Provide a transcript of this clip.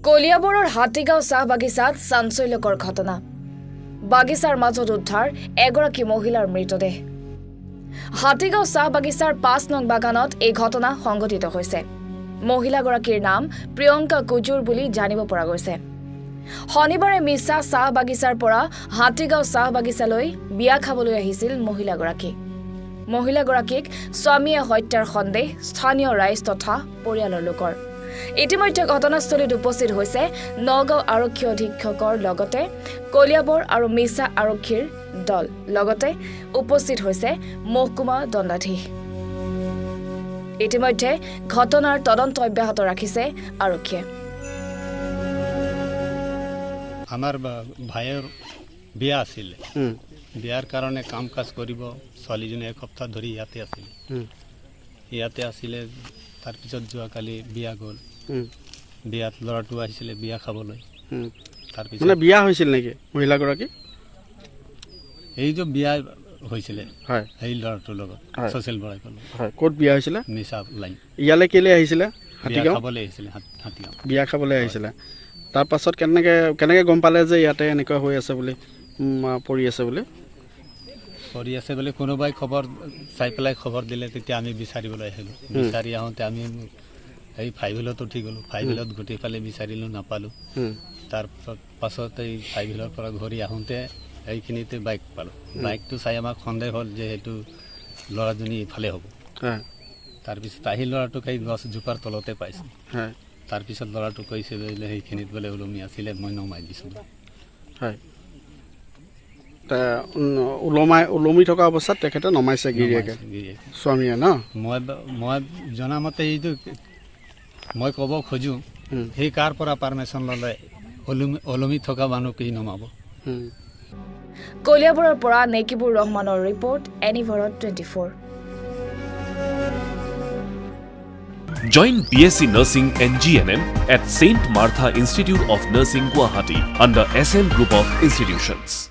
কলিয়াবৰৰ হাতীগাঁও চাহ বাগিচাত চাঞ্চল্যকৰ ঘটনা বাগিচাৰ মাজত উদ্ধাৰ এগৰাকী মহিলাৰ মৃতদেহ হাতীগাঁও চাহ বাগিচাৰ ৫ নং বাগানত এই ঘটনা সংঘটিত হৈছে মহিলাগৰাকীৰ নাম প্ৰিয়ংকা কুজুৰ বুলি জানিব পৰা গৈছে শনিবাৰে মিছা চাহ বাগিচাৰ পৰা হাতীগাঁও চাহ বাগিচালৈ বিয়া খাবলৈ আহিছিল মহিলাগৰাকীক স্বামীয়ে হত্যাৰ সন্দেহ স্থানীয় ৰাইজ তথা পৰিয়ালৰ লোকৰ ইতিমধ্যে ঘটনাস্থলীত উপস্থিত হৈছে নগাঁও আৰক্ষী অধীক্ষকৰ লগতে কলিয়াবৰ আৰু মিছা আৰক্ষীৰ দল লগতে উপস্থিত হৈছে মহকুমা দণ্ডাধীশ ইতিমধ্যে ঘটনাৰ তদন্ত অব্যাহত ৰাখিছে আৰক্ষীয়ে আমাৰ ভাইয়েৰ বিয়া আছিল বিয়াৰ কাৰণে কাম কাজ কৰিব ছোৱালীজনী এক সপ্তাহ ধৰি ইয়াতে আছিলে তাৰপিছত যোৱাকালি বিয়া গ'ল বিয়াত ল'ৰাটো আহিছিলে বিয়া খাবলৈ তাৰপিছত মানে বিয়া হৈছিল নেকি মহিলাগৰাকী এই যে বিয়া হৈছিলে হয় এই ল'ৰাটোৰ লগত সোশ্যাল বৰাই ক'লো হয় ক'ত বিয়া হৈছিলে মিছা লাইন ইয়ালৈ কেলৈ আহিছিলে বিয়া খাবলৈ আহিছিলে হাতীগাঁও বিয়া খাবলৈ আহিছিলে তাৰ পাছত কেনেকৈ গম পালে যে ইয়াতে এনেকুৱা হৈ আছে বুলি পৰি আছে বুলি কোনোবাই খবৰ চাই পেলাই খবৰ দিলে তেতিয়া আমি বিচাৰিবলৈ আহিলোঁ বিচাৰি আহোঁতে আমি এই ফাইভিলতো ঠিক গ'লোঁ ফাইভিলত গোটেই ফালে বিচাৰিলোঁ নাপালোঁ তাৰ পাছত এই ফাইভিলৰ পৰা ঘূৰি আহোঁতে এইখিনিতে বাইক পালোঁ বাইকটো চাই আমাক সন্দেহ হ'ল যে সেইটো ল'ৰাজনী ইফালে হ'ব তাৰপিছত আহি ল'ৰাটোক এই গছজোপাৰ তলতে পাইছোঁ তাৰপিছত ল'ৰাটো কৈছে বোলে সেইখিনিত বোলে ওলমি আছিলে মই নমাই দিছোঁ হয় ওলমি থকা অৱস্থাত তেখেতে নমাইছে গিৰিয়েকে স্বামীয়ে ন মই জনামতে এইটো মই ক'ব খোজোঁ সেই কাৰ পৰা পাৰ্মিশ্যন ল'লে ওলমি থকা মানুহক সি নমাব কলিয়াবৰৰ পৰা নেকিবুৰ ৰহমানৰ report এনিভাৰত 24 Join BSc Nursing and GNM at St. Martha Institute of Nursing, Guwahati under SM Group of Institutions.